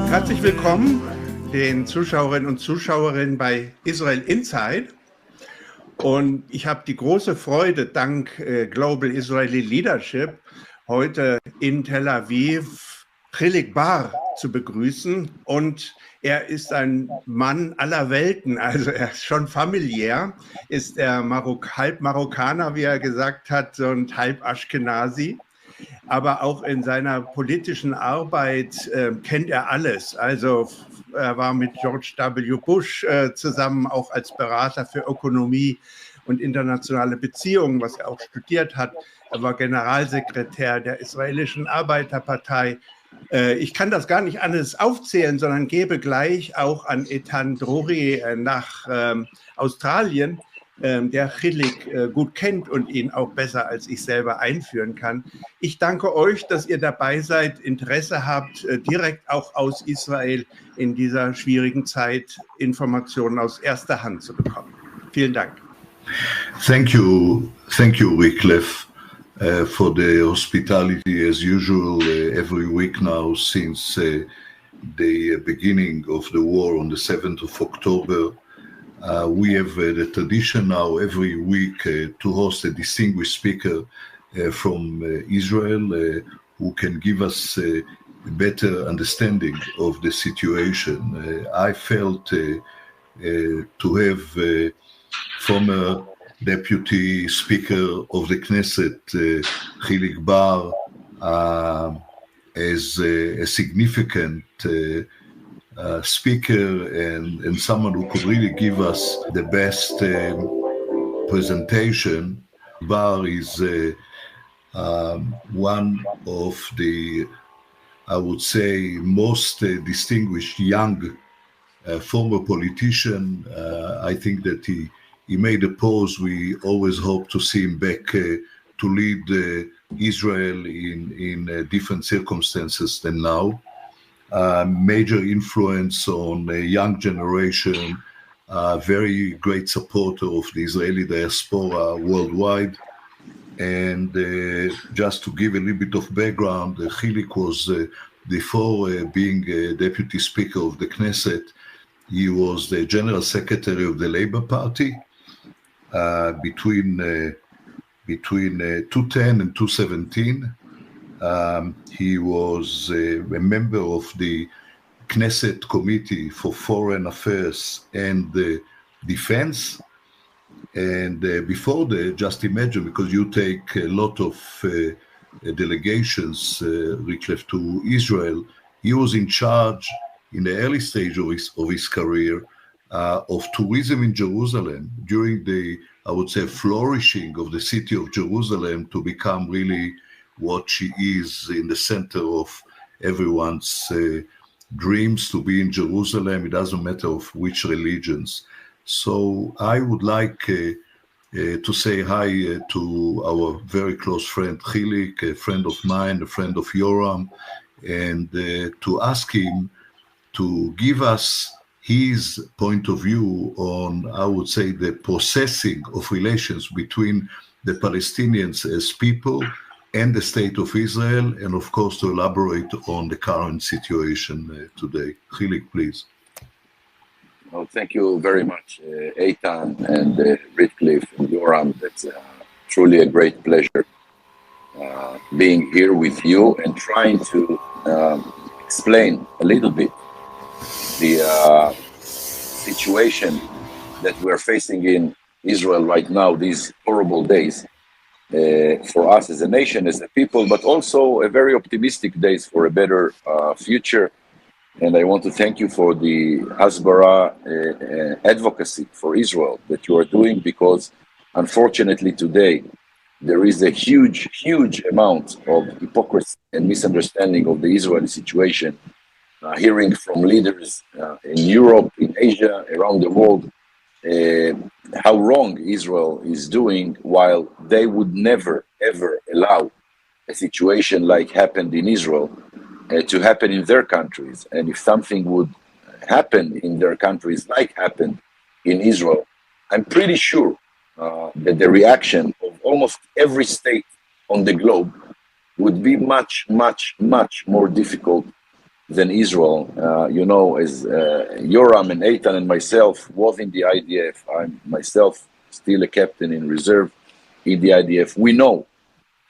Herzlich willkommen den Zuschauerinnen und Zuschauerinnen bei Israel Inside. Und ich habe die große Freude, dank Global Israeli Leadership, heute in Tel Aviv Hilik Bar zu begrüßen. Und er ist ein Mann aller Welten, also er ist schon familiär, ist er halb Marokkaner, wie er gesagt hat, und halb Aschkenazi. Aber auch in seiner politischen Arbeit kennt er alles. Also er war mit George W. Bush zusammen auch als Berater für Ökonomie und internationale Beziehungen, was er auch studiert hat. Er war Generalsekretär der israelischen Arbeiterpartei. Ich kann das gar nicht alles aufzählen, sondern gebe gleich auch an Ethan Drury nach Australien, der Hilik gut kennt und ihn auch besser als ich selber einführen kann. Ich danke euch, dass ihr dabei seid, Interesse habt, direkt auch aus Israel in dieser schwierigen Zeit Informationen aus erster Hand zu bekommen. Vielen Dank. Thank you, Wycliffe, for the hospitality as usual every week now since the beginning of the war on the 7th of October. We have the tradition now every week to host a distinguished speaker from Israel who can give us a better understanding of the situation. I felt to have former Deputy Speaker of the Knesset, Hilik Bar, as a significant speaker and someone who could really give us the best presentation. Bar is one of the, I would say, most distinguished young former politician. I think that he made a pause. We always hope to see him back to lead Israel in different circumstances than now. Major influence on the young generation, very great supporter of the Israeli diaspora worldwide. And just to give a little bit of background, Hilik was, before being Deputy Speaker of the Knesset, he was the General Secretary of the Labour Party between 2010 and 2017. He was a member of the Knesset Committee for Foreign Affairs and Defense. And before that, just imagine, because you take a lot of delegations, Wycliffe, to Israel, he was in charge in the early stage of his career of tourism in Jerusalem during the, I would say, flourishing of the city of Jerusalem to become really what she is in the center of everyone's dreams to be in Jerusalem. It doesn't matter of which religions. So I would like to say hi to our very close friend Hilik, a friend of mine, a friend of Yoram, and to ask him to give us his point of view on, I would say, the processing of relations between the Palestinians as people and the state of Israel, and of course to elaborate on the current situation today. Hilik, please. Well, thank you very much, Eitan and Wycliffe and Yoram. That's truly a great pleasure being here with you and trying to explain a little bit the situation that we're facing in Israel right now, these horrible days. For us as a nation, as a people, but also a very optimistic days for a better future. And I want to thank you for the Hasbara advocacy for Israel that you are doing, because unfortunately today there is a huge, huge amount of hypocrisy and misunderstanding of the Israeli situation, hearing from leaders in Europe, in Asia, around the world, how wrong Israel is doing, while they would never, ever allow a situation like happened in Israel to happen in their countries. And if something would happen in their countries like happened in Israel, I'm pretty sure that the reaction of almost every state on the globe would be much, much, much more difficult than Israel. You know, as Yoram and Eitan and myself was in the IDF, I'm myself still a captain in reserve in the IDF. We know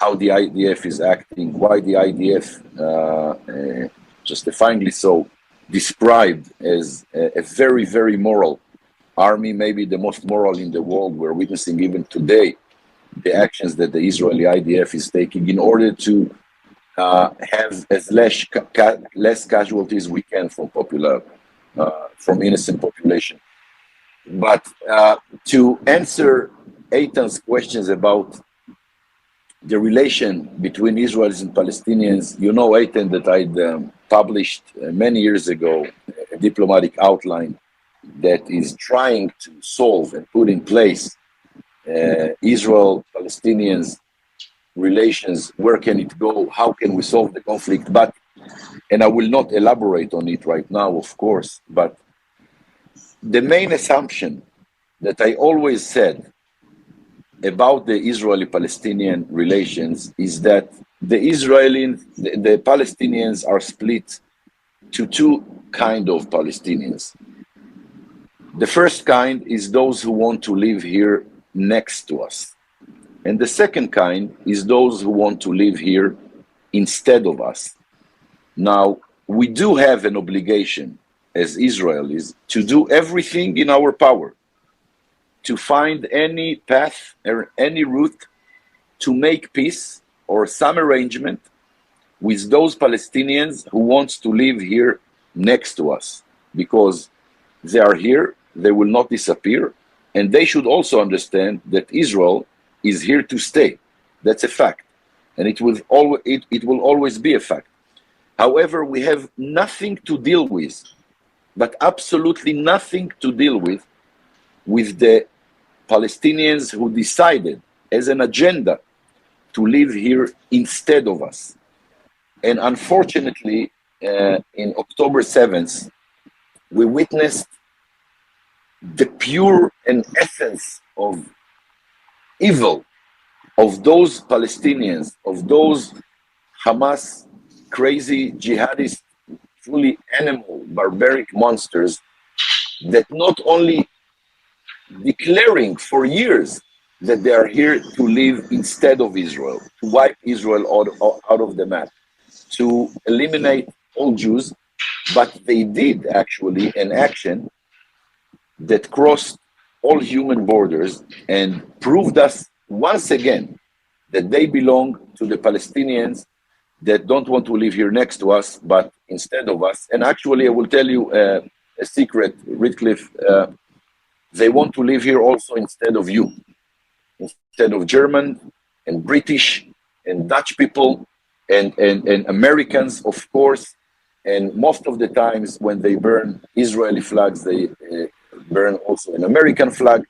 how the IDF is acting, why the IDF, justifyingly so, described as a very, very moral army, maybe the most moral in the world. We're witnessing even today the actions that the Israeli IDF is taking in order to have as less casualties we can from from innocent population. But to answer Eitan's questions about the relation between Israelis and Palestinians, you know, Eitan, that I'd published many years ago a diplomatic outline that is trying to solve and put in place Israel-Palestinians relations. Where can it go? How can we solve the conflict? But, and I will not elaborate on it right now, of course, but the main assumption that I always said about the Israeli-Palestinian relations is that the Palestinians are split to two kinds of Palestinians. The first kind is those who want to live here next to us. And the second kind is those who want to live here instead of us. Now, we do have an obligation as Israelis to do everything in our power to find any path or any route to make peace or some arrangement with those Palestinians who want to live here next to us, because they are here, they will not disappear, and they should also understand that Israel is here to stay. That's a fact, and it will always be a fact. However, we have nothing to deal with, but absolutely nothing to deal with the Palestinians who decided as an agenda to live here instead of us. And unfortunately, in October 7th, we witnessed the pure and essence of evil of those Palestinians, of those Hamas crazy jihadist, fully animal, barbaric monsters that not only declaring for years that they are here to live instead of Israel, to wipe Israel out of the map, to eliminate all Jews, but they did actually an action that crossed all human borders and proved us once again that they belong to the Palestinians that don't want to live here next to us, but instead of us. And actually, I will tell you a secret, Redcliffe, they want to live here also instead of you, instead of German and British and Dutch people and Americans, of course. And most of the times when they burn Israeli flags, they burn also an American flag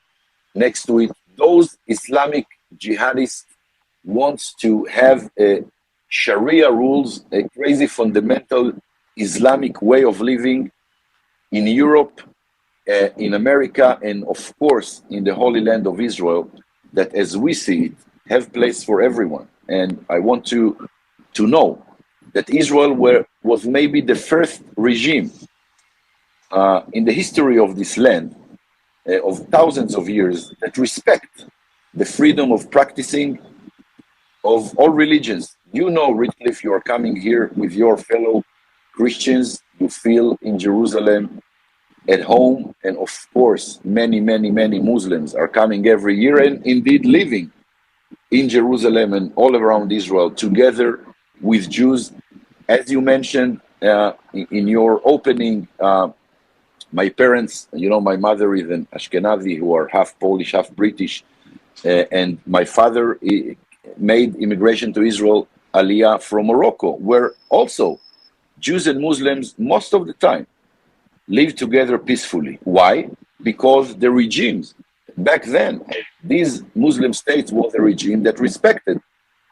next to it. Those Islamic jihadists want to have Sharia rules, a crazy fundamental Islamic way of living in Europe, in America, and of course in the Holy Land of Israel, that as we see it, have place for everyone. And I want to know that Israel was maybe the first regime in the history of this land of thousands of years that respect the freedom of practicing of all religions. You know, Redcliffe, you are coming here with your fellow Christians, you feel in Jerusalem at home, and of course, many, many, many Muslims are coming every year and indeed living in Jerusalem and all around Israel together with Jews. As you mentioned in your opening, my parents, you know, my mother is an Ashkenazi who are half Polish, half British, and my father made immigration to Israel, Aliyah from Morocco, where also Jews and Muslims most of the time live together peacefully. Why? Because the regimes back then, these Muslim states was a regime that respected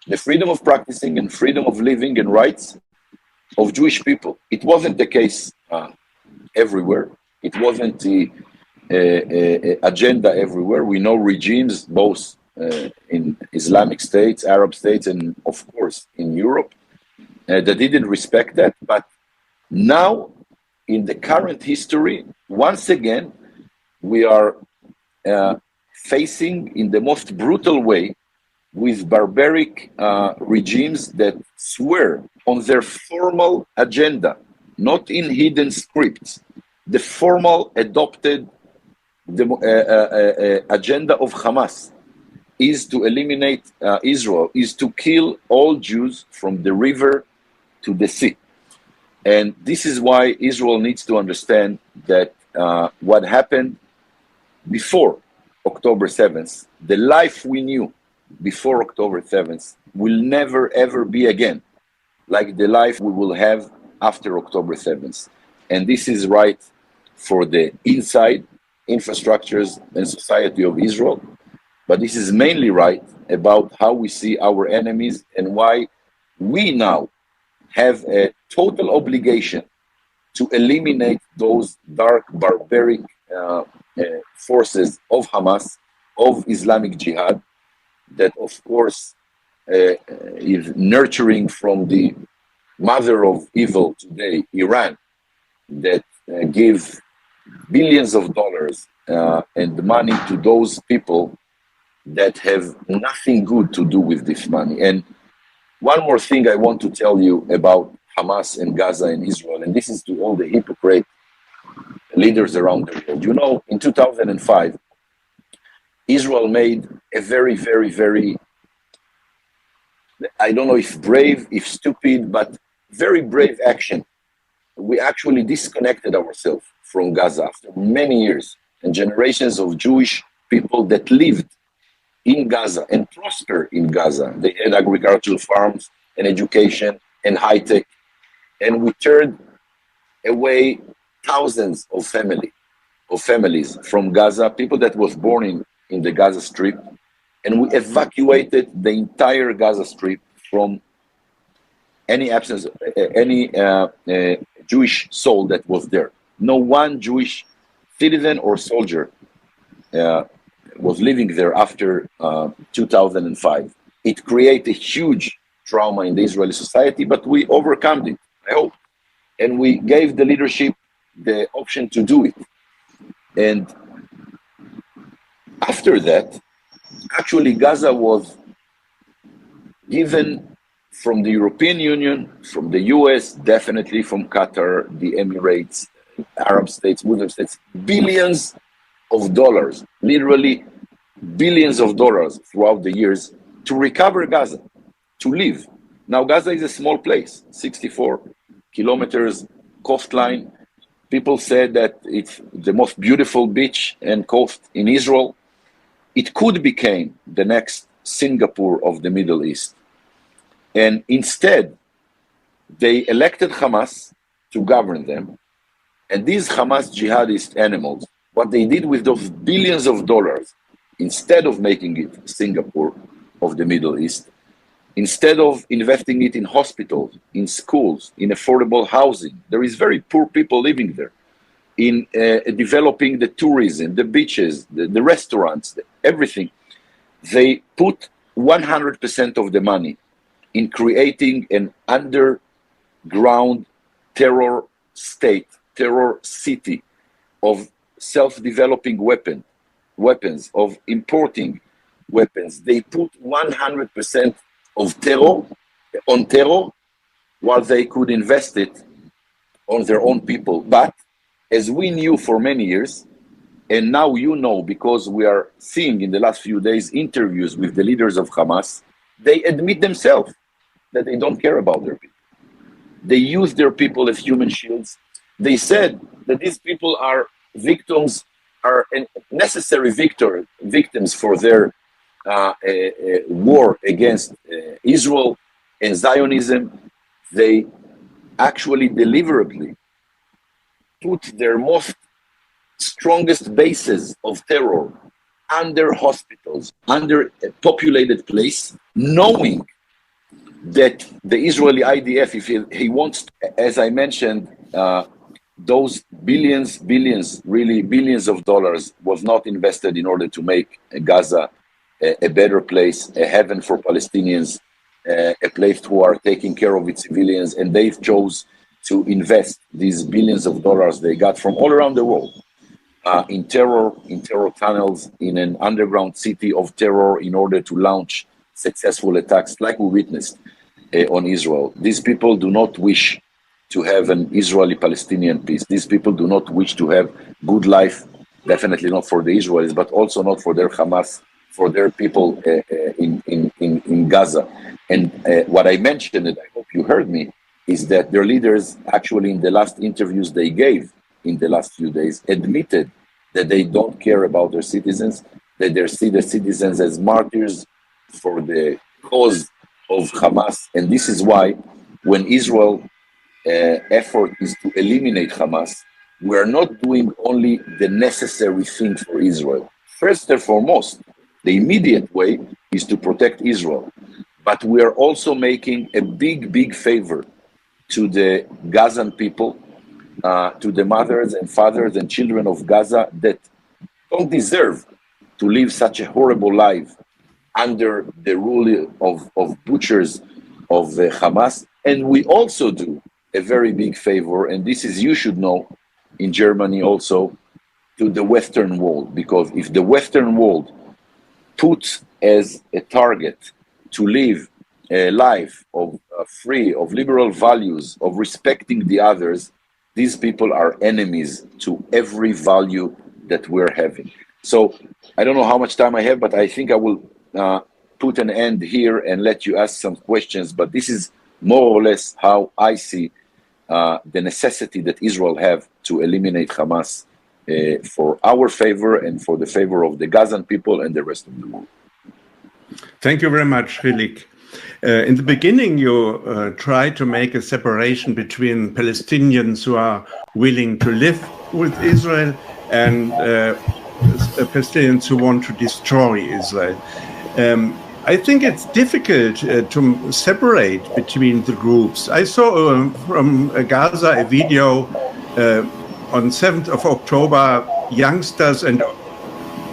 the freedom of practicing and freedom of living and rights of Jewish people. It wasn't the case everywhere. It wasn't the agenda everywhere. We know regimes, both in Islamic states, Arab states, and of course in Europe that didn't respect that. But now, in the current history, once again, we are facing in the most brutal way with barbaric regimes that swear on their formal agenda, not in hidden scripts, the formal adopted agenda of Hamas is to eliminate Israel, is to kill all Jews from the river to the sea. And this is why Israel needs to understand that what happened before October 7th, the life we knew before October 7th, will never ever be again like the life we will have after October 7th. And this is right for the inside infrastructures and society of Israel, but this is mainly right about how we see our enemies and why we now have a total obligation to eliminate those dark, barbaric forces of Hamas, of Islamic Jihad, that of course is nurturing from the mother of evil today, Iran, that give billions of dollars and money to those people that have nothing good to do with this money. And one more thing I want to tell you about Hamas and Gaza and Israel, and this is to all the hypocrite leaders around the world. You know, in 2005, Israel made a very, very, very, I don't know if brave, if stupid, but very brave action. We actually disconnected ourselves from Gaza after many years and generations of Jewish people that lived in Gaza and prospered in Gaza. They had agricultural farms and education and high tech. And we turned away thousands of families from Gaza, people that was born in the Gaza Strip, and we evacuated the entire Gaza Strip from any absence, any Jewish soul that was there. No one Jewish citizen or soldier was living there after 2005. It created a huge trauma in the Israeli society, but we overcome it, I hope. And we gave the leadership the option to do it. And after that, actually Gaza was given from the European Union, from the US, definitely from Qatar, the Emirates, Arab states, Muslim states, billions of dollars, literally billions of dollars throughout the years to recover Gaza, to live. Now Gaza is a small place, 64 kilometers coastline. People said that it's the most beautiful beach and coast in Israel. It could become the next Singapore of the Middle East. And instead, they elected Hamas to govern them. And these Hamas jihadist animals, what they did with those billions of dollars, instead of making it Singapore of the Middle East, instead of investing it in hospitals, in schools, in affordable housing, there is very poor people living there, in developing the tourism, the beaches, the restaurants, everything. They put 100% of the money in creating an underground terror state, terror city of self-developing weapons, of importing weapons. They put 100% of terror on terror while they could invest it on their own people. But as we knew for many years, and now you know because we are seeing in the last few days interviews with the leaders of Hamas, they admit themselves that they don't care about their people. They use their people as human shields. They said that these people are victims, are necessary victims for their war against Israel and Zionism. They actually deliberately put their most strongest bases of terror under hospitals, under a populated place, knowing that the Israeli IDF, if he wants, as I mentioned, those billions of dollars was not invested in order to make Gaza a better place, a heaven for Palestinians, a place who are taking care of its civilians, and they chose to invest these billions of dollars they got from all around the world in terror tunnels, in an underground city of terror in order to launch successful attacks like we witnessed on Israel. These people do not wish to have an Israeli-Palestinian peace. These people do not wish to have good life, definitely not for the Israelis, but also not for their Hamas, for their people in Gaza. And what I mentioned, and I hope you heard me, is that their leaders actually in the last interviews they gave in the last few days admitted that they don't care about their citizens, that they see the citizens as martyrs for the cause of Hamas. And this is why when Israel effort is to eliminate Hamas, we are not doing only the necessary thing for Israel. First and foremost, the immediate way is to protect Israel. But we are also making a big favor to the Gazan people, to the mothers and fathers and children of Gaza that don't deserve to live such a horrible life under the rule of butchers of Hamas. And we also do a very big favor, and this is, you should know, in Germany also, to the Western world, because if the Western world puts as a target to live a life of free, of liberal values, of respecting the others, these people are enemies to every value that we're having. So I don't know how much time I have, but I think I will put an end here and let you ask some questions. But this is more or less how I see the necessity that Israel have to eliminate Hamas for our favor and for the favor of the Gazan people and the rest of the world. Thank you very much, Hilik. In the beginning, you tried to make a separation between Palestinians who are willing to live with Israel and Palestinians who want to destroy Israel. I think it's difficult to separate between the groups. I saw from Gaza a video on 7th of October, youngsters and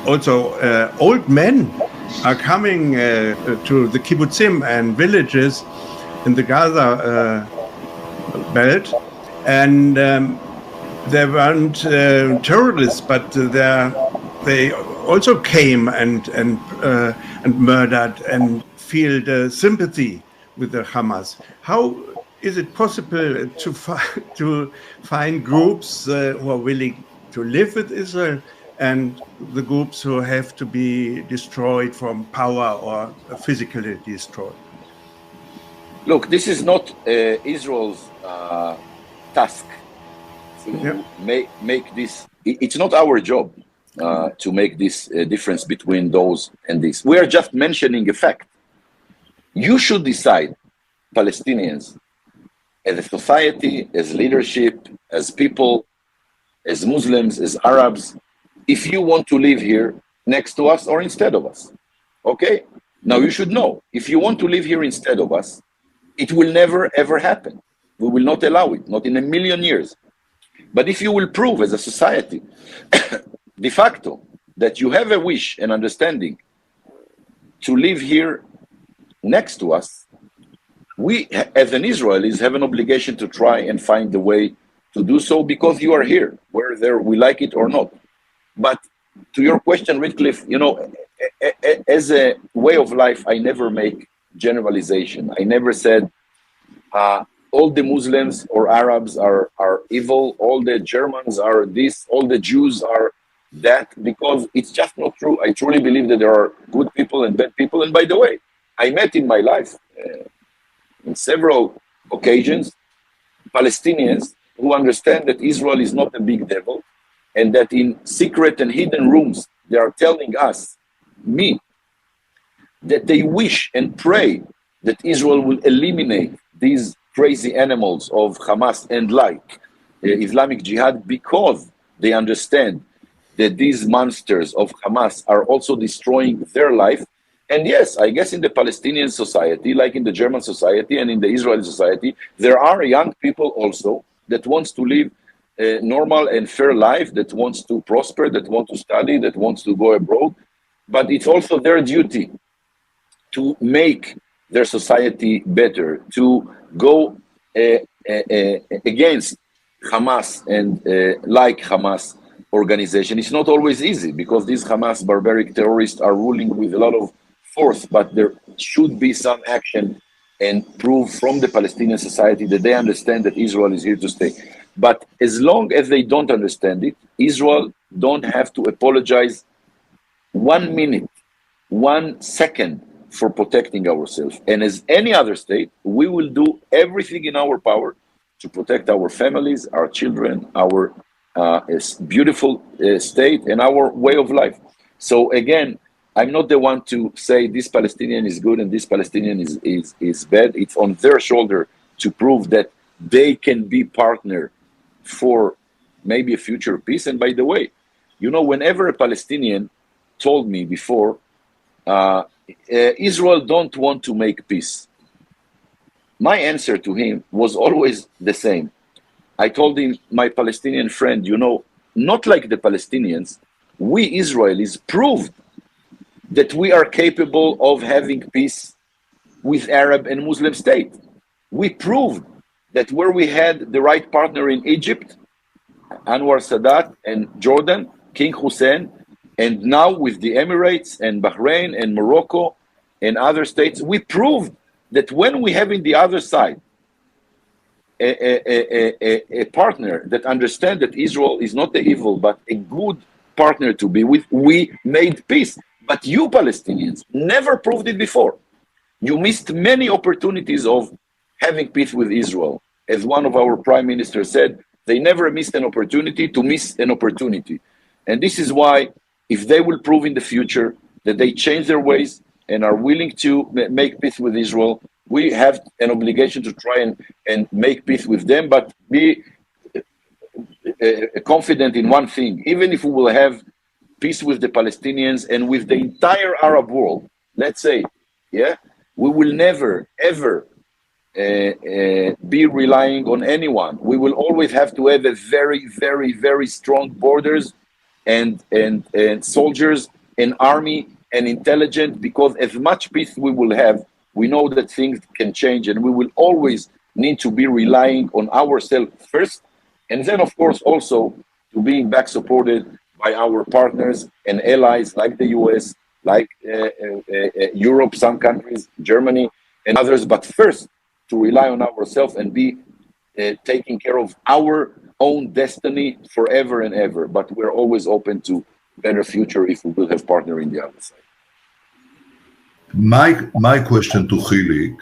also old men are coming to the kibbutzim and villages in the Gaza belt, and they weren't terrorists, but they also came and murdered and feel the sympathy with the Hamas. How is it possible to find groups who are willing to live with Israel and the groups who have to be destroyed from power or physically destroyed? Look, this is not Israel's task to make this. It's not our job to make this difference between those and this. We are just mentioning a fact. You should decide, Palestinians, as a society, as leadership, as people, as Muslims, as Arabs, if you want to live here next to us or instead of us. Okay? Now you should know, if you want to live here instead of us, it will never ever happen. We will not allow it, not in a million years. But if you will prove as a society, de facto, that you have a wish and understanding to live here next to us, we as an Israelis have an obligation to try and find the way to do so, because you are here, whether we like it or not. But to your question, Redcliffe, you know, as a way of life, I never make generalization. I never said all the Muslims or Arabs are evil, all the Germans are this, all the Jews are that, because it's just not true. I truly believe that there are good people and bad people. And by the way, I met in my life in several occasions Palestinians who understand that Israel is not a big devil, and that in secret and hidden rooms they are telling us, me, that they wish and pray that Israel will eliminate these crazy animals of Hamas and like Islamic Jihad, because they understand that these monsters of Hamas are also destroying their life. And yes, I guess in the Palestinian society, like in the German society and in the Israeli society, there are young people also that wants to live a normal and fair life, that wants to prosper, that want to study, that wants to go abroad. but it's also their duty to make their society better, to go against Hamas and like Hamas organization. It's not always easy because these Hamas barbaric terrorists are ruling with a lot of force, but there should be some action and proof from the Palestinian society that they understand that Israel is here to stay. But as long as they don't understand it, Israel don't have to apologize 1 minute, 1 second for protecting ourselves. And as any other state, we will do everything in our power to protect our families, our children, our beautiful state, and our way of life. So again, I'm not the one to say this Palestinian is good and this Palestinian is bad. It's on their shoulder to prove that they can be partner for maybe a future peace. And by the way, you know, whenever a Palestinian told me before, Israel don't want to make peace, my answer to him was always the same. I told him, my Palestinian friend, you know, not like the Palestinians, we Israelis proved that we are capable of having peace with Arab and Muslim state. We proved that where we had the right partner in Egypt, Anwar Sadat, and Jordan, King Hussein, and now with the Emirates and Bahrain and Morocco and other states, we proved that when we have in the other side a partner that understands that Israel is not the evil, but a good partner to be with, we made peace. But you Palestinians never proved it before. You missed many opportunities of having peace with Israel. As one of our prime ministers said, they never missed an opportunity to miss an opportunity. And this is why, if they will prove in the future that they change their ways and are willing to make peace with Israel, we have an obligation to try and make peace with them, but be confident in one thing. Even if we will have peace with the Palestinians and with the entire Arab world, let's say, yeah, we will never, ever be relying on anyone. We will always have to have a very, very, very strong borders and soldiers, an army, and intelligence, because as much peace we will have, we know that things can change, and we will always need to be relying on ourselves first, and then, of course, also to being back supported by our partners and allies like the US, like Europe, some countries, Germany, and others. But first, to rely on ourselves and be taking care of our own destiny forever and ever. But we're always open to better future if we will have partner in the other side. My question to Hilik,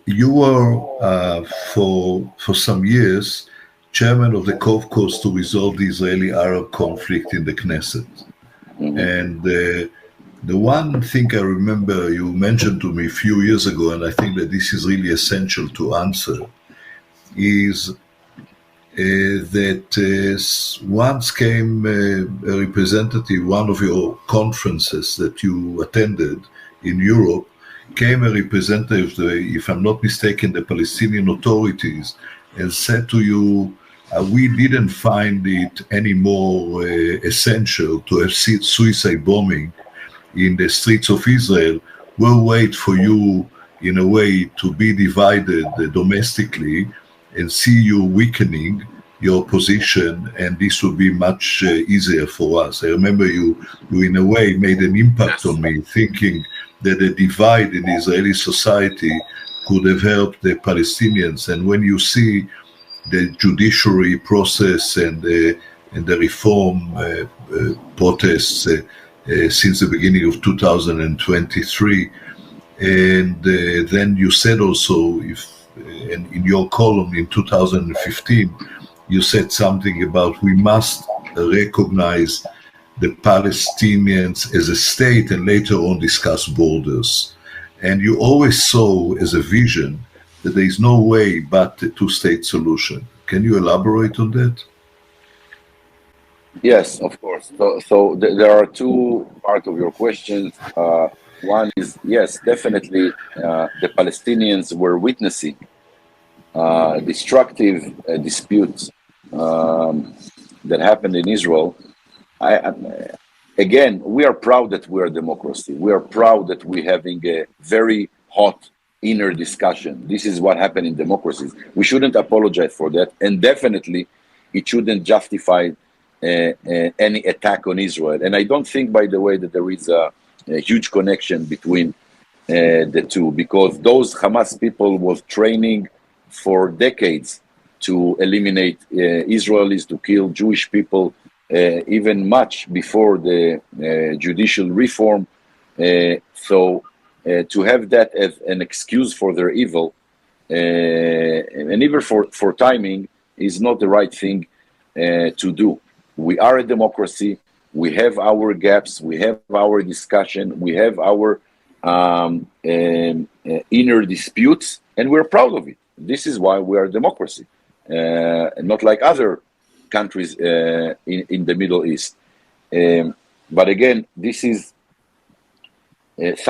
you were for some years chairman of the caucus to resolve the Israeli-Arab conflict in the Knesset. Mm-hmm. And the one thing I remember you mentioned to me a few years ago, and I think that this is really essential to answer, is that once came a representative, one of your conferences that you attended in Europe, came a representative, if I'm not mistaken, the Palestinian authorities, and said to you, we didn't find it any more essential to have suicide bombing in the streets of Israel. We'll wait for you, in a way, to be divided domestically and see you weakening your position, and this will be much easier for us. I remember you in a way made an impact on me, thinking that a divide in Israeli society could have helped the Palestinians. And when you see the judiciary process and the reform protests since the beginning of 2023, and then you said also, and in your column in 2015, you said something about we must recognize the Palestinians as a state and later on discuss borders. And you always saw as a vision that there is no way but a two-state solution. Can you elaborate on that? Yes, of course. So there are two parts of your question. One is, yes, definitely the Palestinians were witnessing destructive disputes that happened in Israel. again, we are proud that we are a democracy. We are proud that we're having a very hot inner discussion. This is what happened in democracies. We shouldn't apologize for that, and definitely it shouldn't justify any attack on Israel. And I don't think, by the way, that there is a huge connection between the two, because those Hamas people was training for decades to eliminate Israelis, to kill Jewish people, even much before the judicial reform. So to have that as an excuse for their evil, and even for timing, is not the right thing to do. We are a democracy. We have our gaps. We have our discussion. We have our inner disputes, and we're proud of it. This is why we are a democracy, not like other countries in the Middle East. But again, this is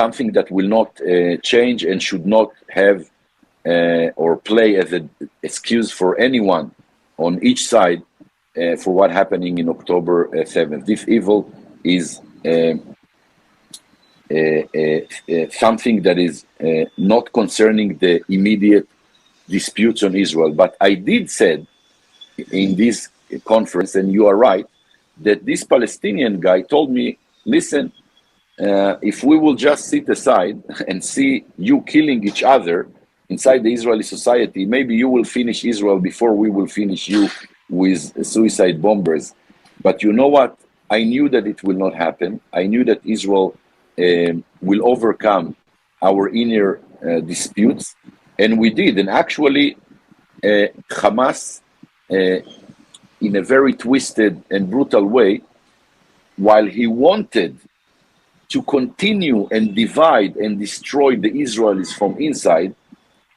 something that will not change and should not have or play as an excuse for anyone on each side for what happening in October 7th. This evil is something that is not concerning the immediate disputes on Israel. But I did say in this conference, and you are right, that this Palestinian guy told me, listen, if we will just sit aside and see you killing each other inside the Israeli society, maybe you will finish Israel before we will finish you with suicide bombers. But you know what? I knew that it will not happen. I knew that Israel will overcome our inner disputes, and we did. And actually, Hamas, in a very twisted and brutal way, while he wanted to continue and divide and destroy the Israelis from inside,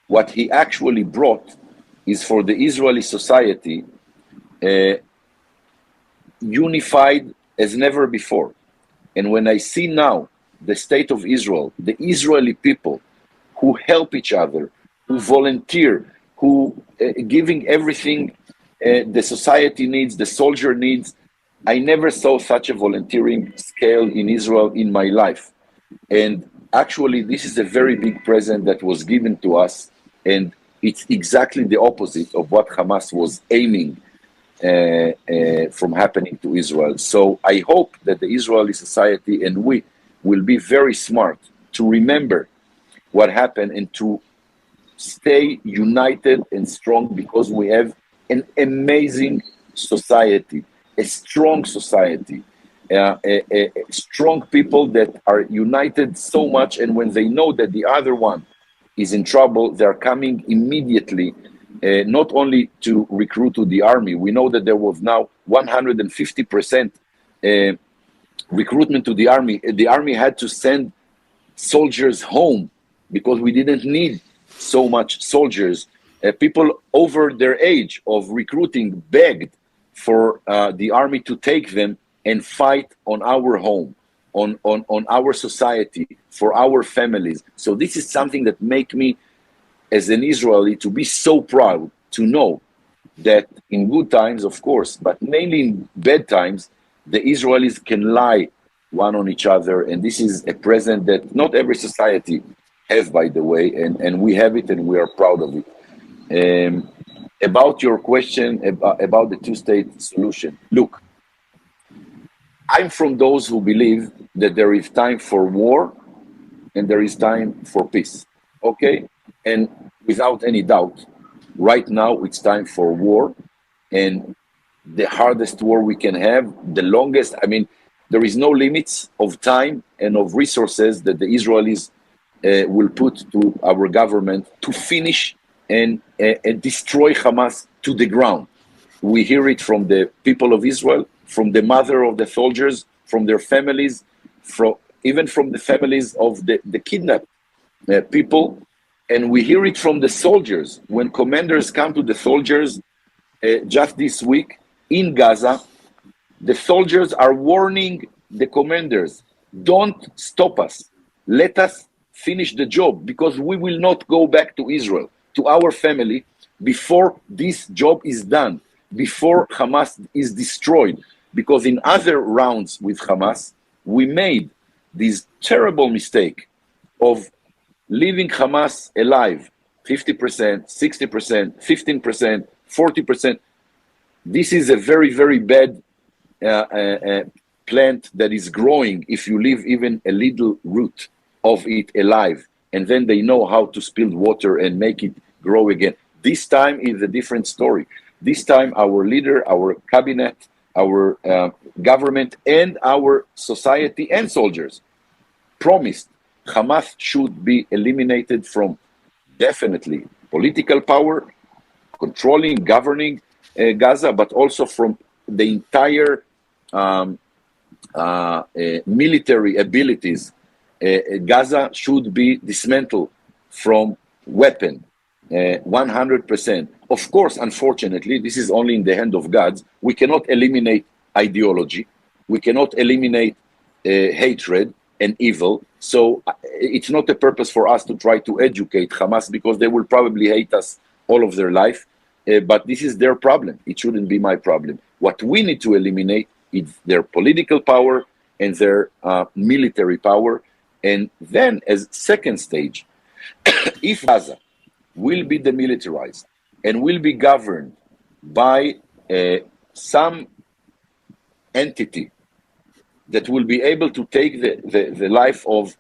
what he actually brought is for the Israeli society unified as never before. And when I see now the state of Israel, the Israeli people who help each other, who volunteer, who giving everything the society needs, the soldier needs, I never saw such a volunteering scale in Israel in my life. And actually, this is a very big present that was given to us, and it's exactly the opposite of what Hamas was aiming from happening to Israel. So I hope that the Israeli society and we will be very smart to remember what happened and to stay united and strong, because we have an amazing society, a strong society, strong people that are united so much, and when they know that the other one is in trouble, they're coming immediately, not only to recruit to the army. We know that there was now 150% recruitment to the army. The army had to send soldiers home because we didn't need so much soldiers. People over their age of recruiting begged for the army to take them and fight on our home, on our society, for our families. So this is something that makes me, as an Israeli, to be so proud to know that in good times, of course, but mainly in bad times, the Israelis can lie one on each other. And this is a present that not every society has, by the way, and we have it and we are proud of it. About your question about the two-state solution, look, I'm from those who believe that there is time for war and there is time for peace, okay? And without any doubt, right now it's time for war, and the hardest war we can have, the longest. I mean, there is no limits of time and of resources that the Israelis will put to our government to finish and destroy Hamas to the ground. We hear it from the people of Israel, from the mother of the soldiers, from their families, even from the families of the kidnapped people. And we hear it from the soldiers. When commanders come to the soldiers just this week in Gaza, the soldiers are warning the commanders, don't stop us. Let us finish the job, because we will not go back to Israel, to our family, before this job is done, before Hamas is destroyed. Because in other rounds with Hamas, we made this terrible mistake of leaving Hamas alive, 50%, 60%, 15%, 40%. This is a very, very bad plant that is growing if you leave even a little root of it alive, and then they know how to spill water and make it grow again. This time is a different story. This time our leader, our cabinet, our government, and our society and soldiers promised Hamas should be eliminated from definitely political power, controlling, governing Gaza, but also from the entire military abilities. Gaza should be dismantled from weapon, 100%. Of course, unfortunately, this is only in the hand of God. We cannot eliminate ideology. We cannot eliminate hatred and evil. So it's not a purpose for us to try to educate Hamas, because they will probably hate us all of their life. But this is their problem. It shouldn't be my problem. What we need to eliminate is their political power and their military power. And then, as second stage, if Gaza will be demilitarized and will be governed by some entity that will be able to take the life of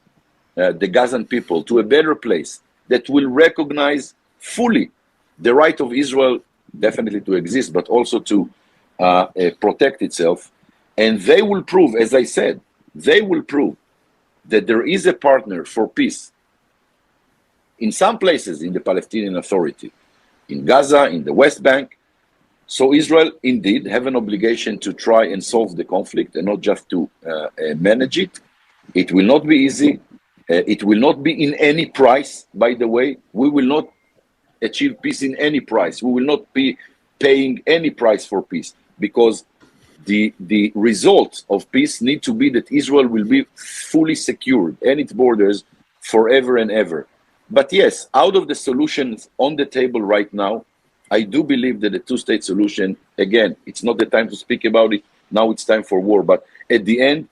the Gazan people to a better place, that will recognize fully the right of Israel definitely to exist, but also to protect itself. And they will prove, as I said, they will prove that there is a partner for peace in some places in the Palestinian Authority, in Gaza, in the West Bank. So Israel indeed have an obligation to try and solve the conflict and not just to manage it. It will not be easy. It will not be in any price, by the way. We will not achieve peace in any price. We will not be paying any price for peace, because the result of peace need to be that Israel will be fully secured and its borders forever and ever. But yes, out of the solutions on the table right now, I do believe that the two-state solution, again, it's not the time to speak about it. Now it's time for war. But at the end,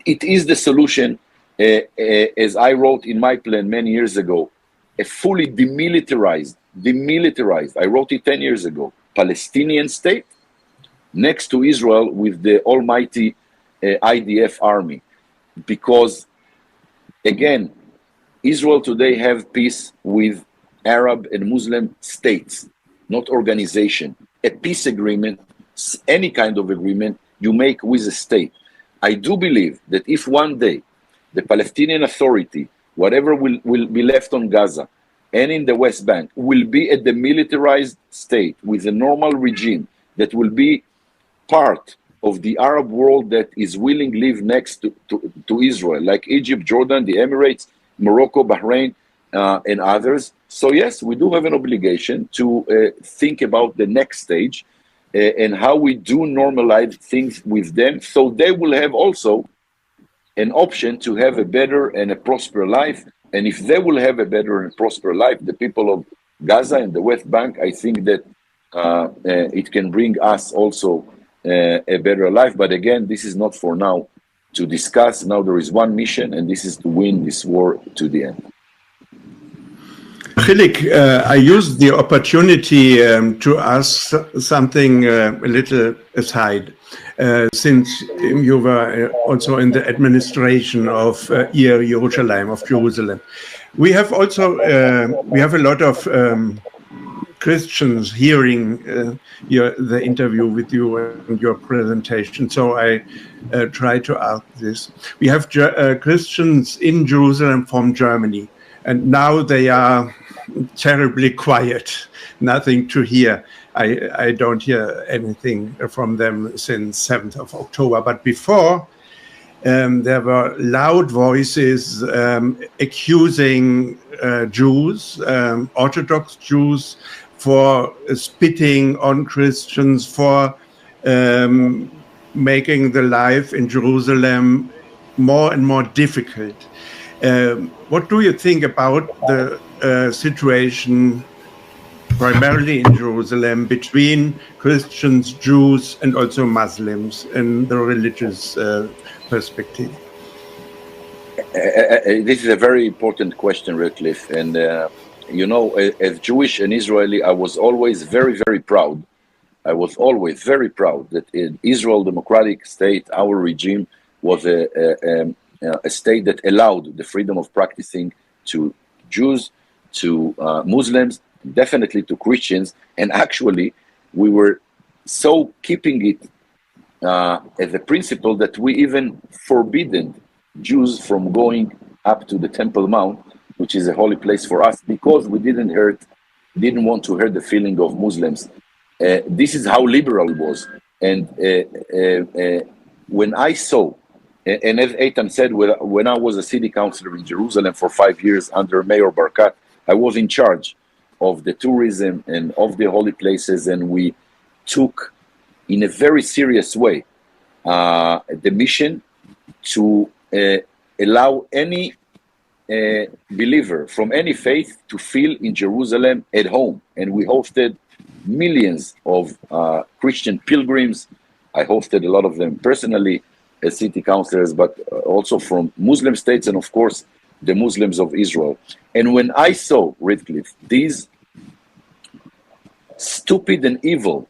it is the solution, as I wrote in my plan many years ago, a fully demilitarized, I wrote it 10 years ago, Palestinian state next to Israel with the almighty IDF army. Because, again, Israel today have peace with Arab and Muslim states, not organization. A peace agreement, any kind of agreement you make with a state. I do believe that if one day the Palestinian Authority, whatever will be left on Gaza and in the West Bank, will be a demilitarized state with a normal regime that will be part of the Arab world that is willing to live next to Israel, like Egypt, Jordan, the Emirates, Morocco, Bahrain, and others. So yes, we do have an obligation to think about the next stage and how we do normalize things with them, so they will have also an option to have a better and a prosperous life. And if they will have a better and prosperous life, the people of Gaza and the West Bank, I think that it can bring us also a better life. But again, this is not for now to discuss. Now there is one mission, and this is to win this war to the end. Hilik, I used the opportunity to ask something a little aside, since you were also in the administration of Jerusalem, We have also we have a lot of Christians hearing the interview with you and your presentation, so I try to ask this. We have Christians in Jerusalem from Germany, and now they are terribly quiet, nothing to hear. I don't hear anything from them since 7th of October. But before, there were loud voices accusing Jews, Orthodox Jews, for spitting on Christians, for making the life in Jerusalem more and more difficult. What do you think about the situation primarily in Jerusalem between Christians, Jews, and also Muslims in the religious perspective? This is a very important question, Redcliffe. And, you know, as Jewish and Israeli, I was always very, very proud. I was always very proud that in Israel, democratic state, our regime was a state that allowed the freedom of practicing to Jews, to Muslims, definitely to Christians. And actually, we were so keeping it as a principle that we even forbidden Jews from going up to the Temple Mount, which is a holy place for us, because we didn't want to hurt the feeling of Muslims. This is how liberal it was. And when I saw, and as Eitan said, when I was a city councilor in Jerusalem for 5 years under Mayor Barkat, I was in charge of the tourism and of the holy places, and we took in a very serious way the mission to allow any believer from any faith to feel in Jerusalem at home. And we hosted millions of Christian pilgrims. I hosted a lot of them personally as city councilors, but also from Muslim states and of course the Muslims of Israel. And when I saw, Redcliffe, these stupid and evil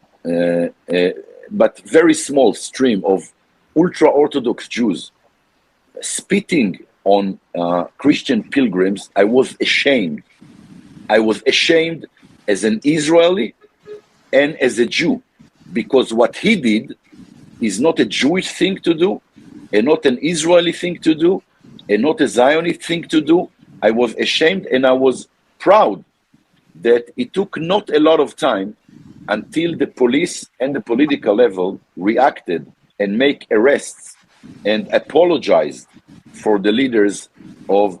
but very small stream of ultra-Orthodox Jews spitting on Christian pilgrims, I was ashamed. I was ashamed as an Israeli and as a Jew, because what he did is not a Jewish thing to do, and not an Israeli thing to do, and not a Zionist thing to do. I was ashamed, and I was proud that it took not a lot of time until the police and the political level reacted and make arrests and apologized for the leaders of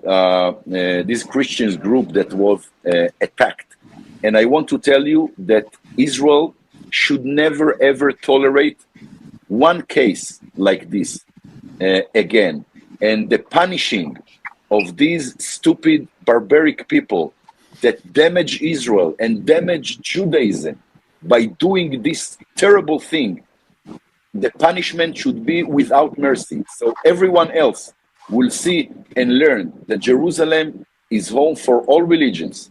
this Christian group that was attacked. And I want to tell you that Israel should never ever tolerate one case like this again. And the punishing of these stupid, barbaric people that damage Israel and damage Judaism by doing this terrible thing, the punishment should be without mercy. So everyone else will see and learn that Jerusalem is home for all religions.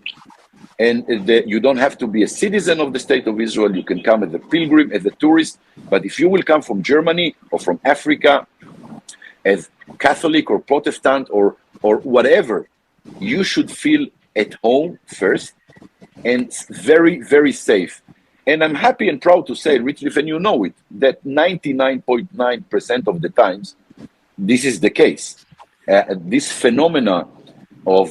And you don't have to be a citizen of the state of Israel. You can come as a pilgrim, as a tourist. But if you will come from Germany or from Africa as Catholic or Protestant or whatever, you should feel at home first and very, very safe. And I'm happy and proud to say, Redcliffe, and you know it, that 99.9% of the times, this is the case. This phenomena of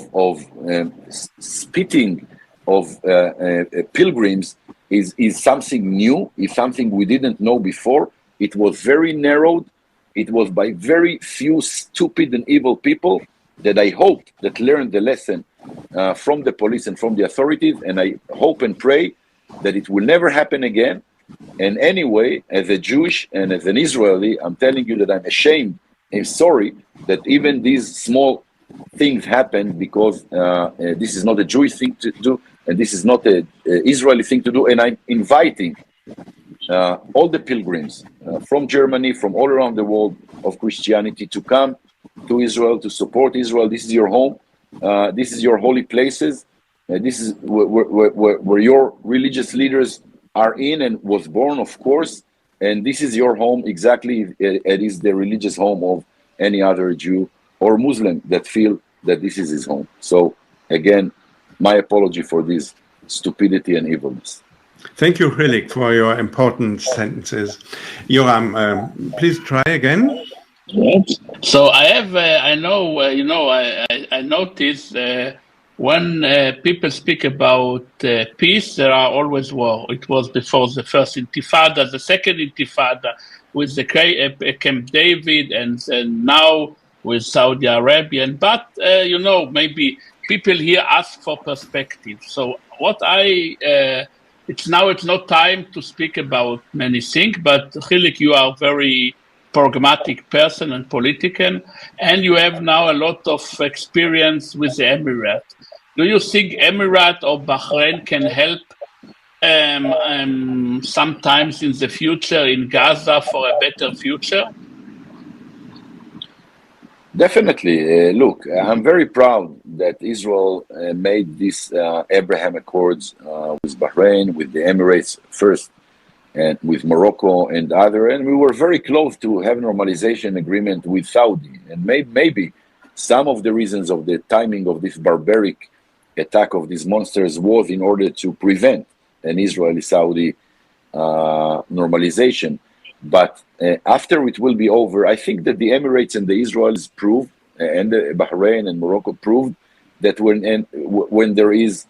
spitting of pilgrims is something new, is something we didn't know before. It was very narrowed. It was by very few stupid and evil people that I hoped that learned the lesson from the police and from the authorities. And I hope and pray that it will never happen again. And anyway, as a Jewish and as an Israeli, I'm telling you that I'm ashamed and sorry that even these small things happen, because this is not a Jewish thing to do, and this is not an Israeli thing to do. And I'm inviting all the pilgrims from Germany, from all around the world of Christianity, to come to Israel, to support Israel. This is your home. This is your holy places. This is where your religious leaders are in and was born, of course. And this is your home exactly. It is the religious home of any other Jew or Muslim that feel that this is his home. So again, my apology for this stupidity and evilness. Thank you, Hilik, for your important sentences. Yoram, please try again. Yes. So I have, I know, I noticed when people speak about peace, there are always war. It was before the first Intifada, the second Intifada with the Camp David, and now with Saudi Arabia. But, maybe people here ask for perspective. So what it's not time to speak about many things, but Hilik, you are very pragmatic person and politician, and you have now a lot of experience with the Emirate. Do you think Emirate or Bahrain can help sometimes in the future in Gaza for a better future? Definitely. Look, I'm very proud that Israel made these Abraham Accords with Bahrain, with the Emirates first, and with Morocco and other. And we were very close to have normalization agreement with Saudi. And maybe some of the reasons of the timing of this barbaric attack of these monsters was in order to prevent an Israeli-Saudi normalization. But after it will be over, I think that the Emirates and the Israelis proved, and the Bahrain and Morocco proved, that when there is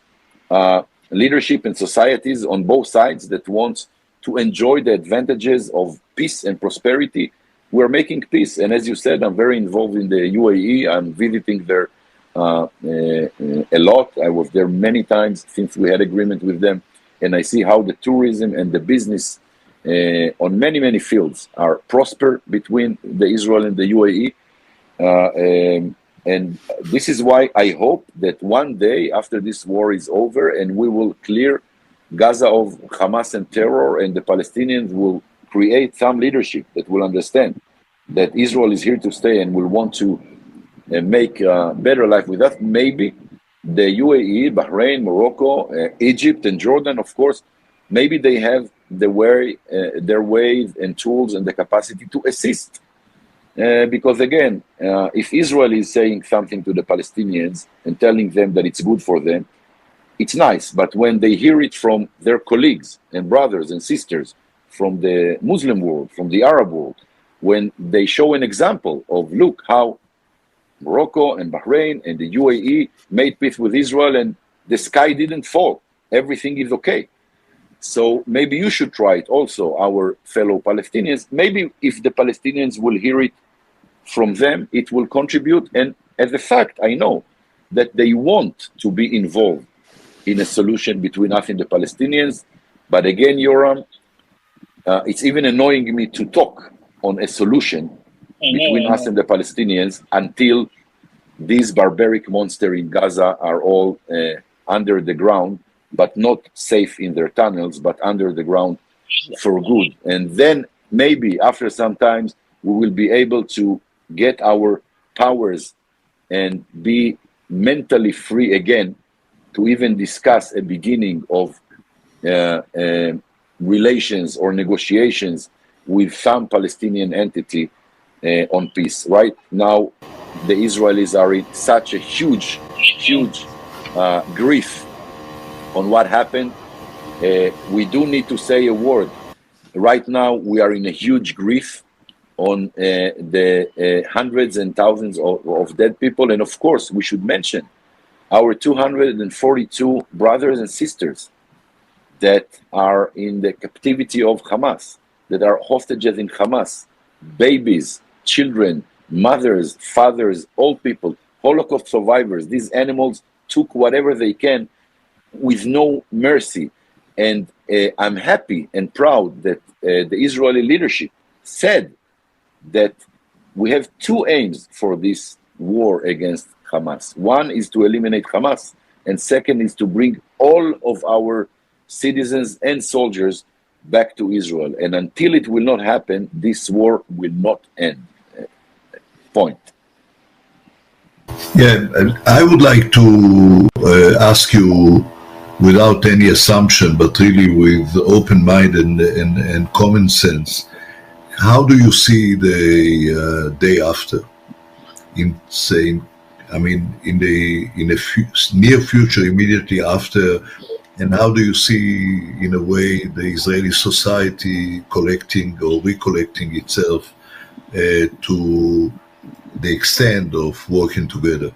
leadership in societies on both sides that wants to enjoy the advantages of peace and prosperity, we're making peace. And as you said, I'm very involved in the UAE. I'm visiting there a lot. I was there many times since we had agreement with them. And I see how the tourism and the business on many fields are prosper between the Israel and the UAE. And this is why I hope that one day after this war is over and we will clear Gaza of Hamas and terror, and the Palestinians will create some leadership that will understand that Israel is here to stay and will want to make a better life with us. Maybe the UAE, Bahrain, Morocco, Egypt, and Jordan, of course, maybe they have their ways and tools and the capacity to assist. Because again, if Israel is saying something to the Palestinians and telling them that it's good for them, it's nice. But when they hear it from their colleagues and brothers and sisters from the Muslim world, from the Arab world, when they show an example of, look how Morocco and Bahrain and the UAE made peace with Israel and the sky didn't fall, everything is okay. So maybe you should try it also, our fellow Palestinians. Maybe if the Palestinians will hear it from them, it will contribute. And as a fact, I know that they want to be involved in a solution between us and the Palestinians. But again, Yoram, it's even annoying me to talk on a solution between us and the Palestinians until these barbaric monsters in Gaza are all under the ground, but not safe in their tunnels, but under the ground for good. And then maybe after some time, we will be able to get our powers and be mentally free again to even discuss a beginning of relations or negotiations with some Palestinian entity on peace. Right now, the Israelis are in such a huge grief on what happened. We do need to say a word. Right now, we are in a huge grief on the hundreds and thousands of dead people. And of course, we should mention our 242 brothers and sisters that are in the captivity of Hamas, that are hostages in Hamas, babies, children, mothers, fathers, old people, Holocaust survivors. These animals took whatever they can with no mercy. And I'm happy and proud that the Israeli leadership said that we have two aims for this war against Hamas. One is to eliminate Hamas, and second is to bring all of our citizens and soldiers back to Israel. And until it will not happen, this war will not end. Point. Yeah, I would like to ask you, without any assumption, but really with open mind and common sense, how do you see the day after? In the near future, immediately after, and how do you see, in a way, the Israeli society collecting or recollecting itself to the extent of working together?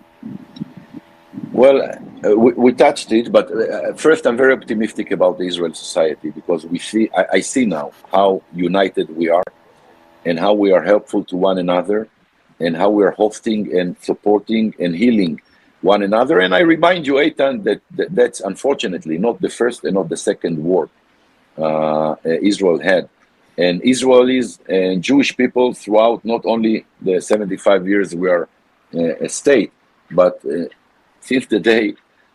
Well, we touched it, but first I'm very optimistic about the Israeli society because I see now how united we are and how we are helpful to one another and how we are hosting and supporting and healing one another. And I remind you, Eitan, that's unfortunately not the first and not the second war Israel had. And Israelis and Jewish people throughout not only the 75 years we are a state, but since the day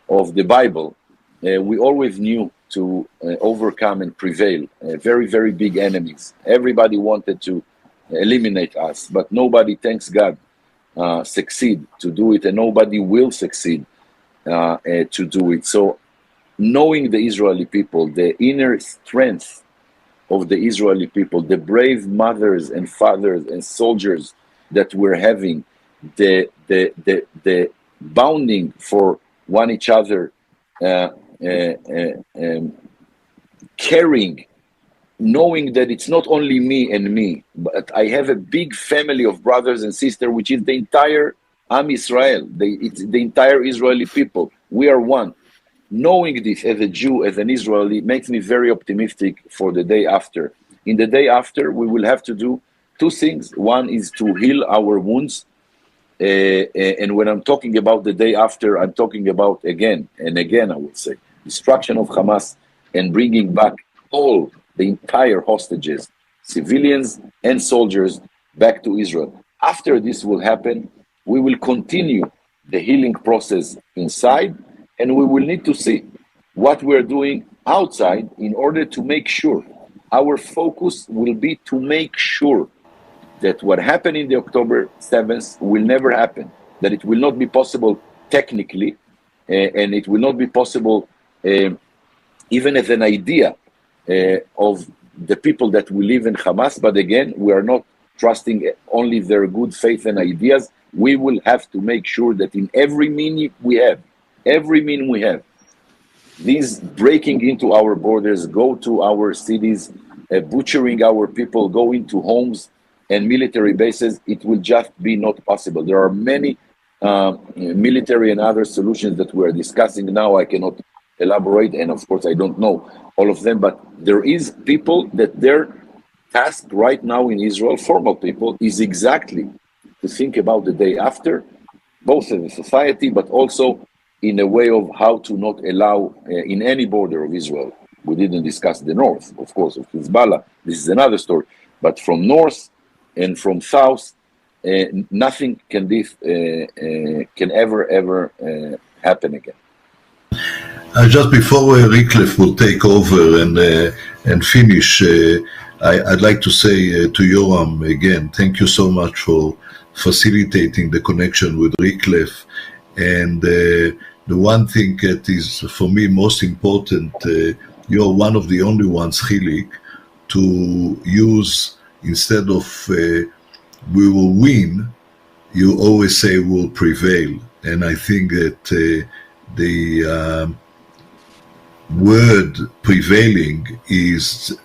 of the Bible, we always knew to overcome and prevail very, very big enemies. Everybody wanted to eliminate us, but nobody, thanks God, succeed to do it, and nobody will succeed to do it. So knowing the Israeli people, the inner strength of the Israeli people, the brave mothers and fathers and soldiers that we're having, the bounding for one each other, caring, knowing that it's not only me and me, but I have a big family of brothers and sisters, which is the entire Am Israel, it's the entire Israeli people. We are one. Knowing this as a Jew, as an Israeli, makes me very optimistic for the day after. In the day after, we will have to do two things. One is to heal our wounds. And when I'm talking about the day after, I'm talking about again and again, I would say, destruction of Hamas and bringing back all the entire hostages, civilians and soldiers, back to Israel. After this will happen, we will continue the healing process inside, and we will need to see what we're doing outside in order to make sure. Our focus will be to make sure that what happened in the October 7th will never happen, that it will not be possible technically, and it will not be possible even as an idea of the people that will live in Hamas. But again, we are not trusting only their good faith and ideas. We will have to make sure that in every mean we have, these breaking into our borders, go to our cities, butchering our people, go into homes and military bases, it will just be not possible. There are many military and other solutions that we are discussing now. I cannot elaborate, and of course I don't know all of them, but there is people that their task right now in Israel, formal people, is exactly to think about the day after, both as a society, but also in a way of how to not allow in any border of Israel. We didn't discuss the north, of course, of Hezbollah. This is another story. But from north and from south, nothing can ever happen again. Just before Riklef will take over and finish, I'd like to say to Yoram again, thank you so much for facilitating the connection with Riklef. And the one thing that is for me most important, you're one of the only ones, Hilik, to use, instead of we will win, you always say we'll prevail. And I think that the word prevailing is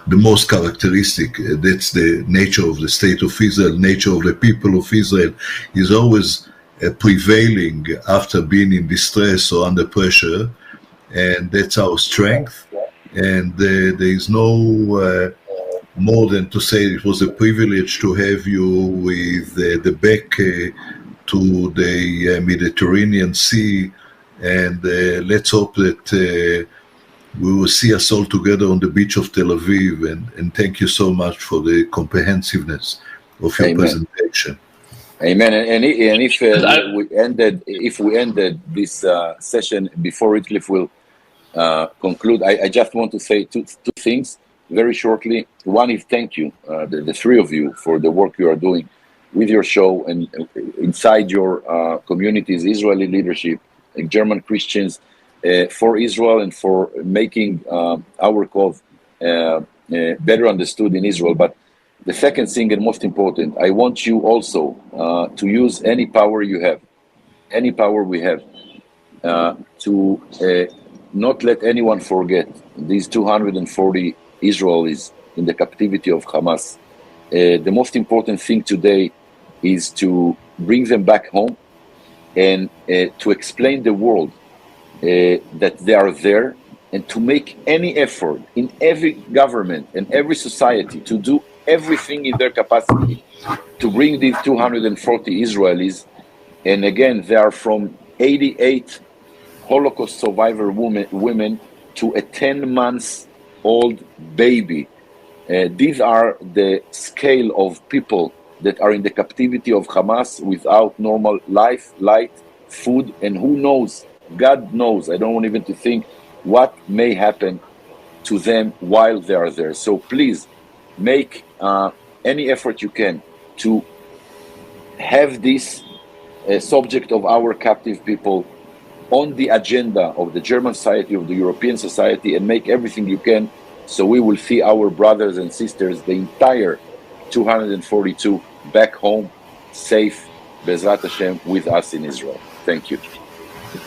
the most characteristic. That's the nature of the state of Israel, nature of the people of Israel, is always prevailing after being in distress or under pressure, and that's our strength. And there is no more than to say it was a privilege to have you with the back to the Mediterranean Sea, and let's hope that we will see us all together on the beach of Tel Aviv, and thank you so much for the comprehensive of your presentation. Amen. And if we ended this session before Riklef will conclude, I just want to say two things very shortly. One is thank you, the three of you, for the work you are doing with your show and inside your communities, Israeli leadership, and German Christians, for Israel and for making our cause better understood in Israel. But the second thing, and most important, I want you also to use any power you have, any power we have, to not let anyone forget these 240 Israelis in the captivity of Hamas. The most important thing today is to bring them back home and to explain the world that they are there, and to make any effort in every government and every society to do everything in their capacity to bring these 240 Israelis. And again, they are from 88 Holocaust survivor women to a 10-month-old baby. These are the scale of people that are in the captivity of Hamas without normal life, light, food, and who knows, God knows, I don't want even to think what may happen to them while they are there. So please make any effort you can to have this subject of our captive people on the agenda of the German society, of the European society, and make everything you can so we will see our brothers and sisters, the entire 242, back home, safe, Bezrat Hashem, with us in Israel. Thank you.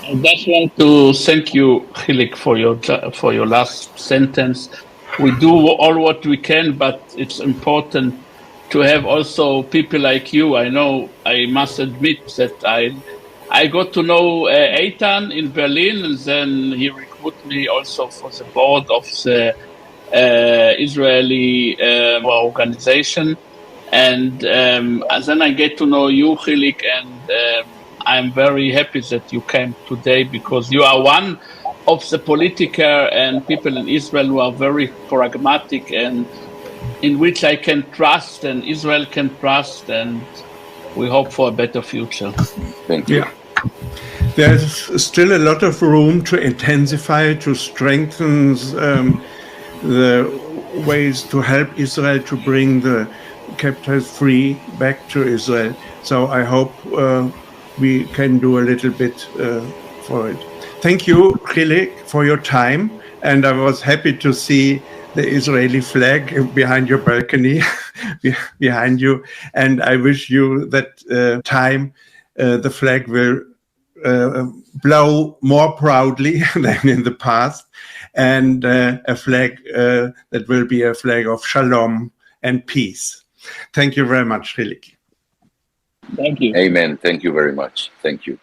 I just want to thank you, Hilik, for your last sentence. We do all what we can, but it's important to have also people like you. I know, I must admit that I got to know Eitan in Berlin, and then he recruited me also for the board of the Israeli organization. And then I get to know you, Hilik, and I'm very happy that you came today, because you are one of the political and people in Israel who are very pragmatic and in which I can trust and Israel can trust, and we hope for a better future. Thank you. Yeah. There's still a lot of room to intensify, to strengthen the ways to help Israel to bring the captives free back to Israel. So I hope we can do a little bit for it. Thank you, Hilik, for your time. And I was happy to see the Israeli flag behind your balcony, behind you. And I wish you that time the flag will blow more proudly than in the past, and a flag that will be a flag of shalom and peace. Thank you very much, Hilik. Thank you. Amen. Thank you very much. Thank you.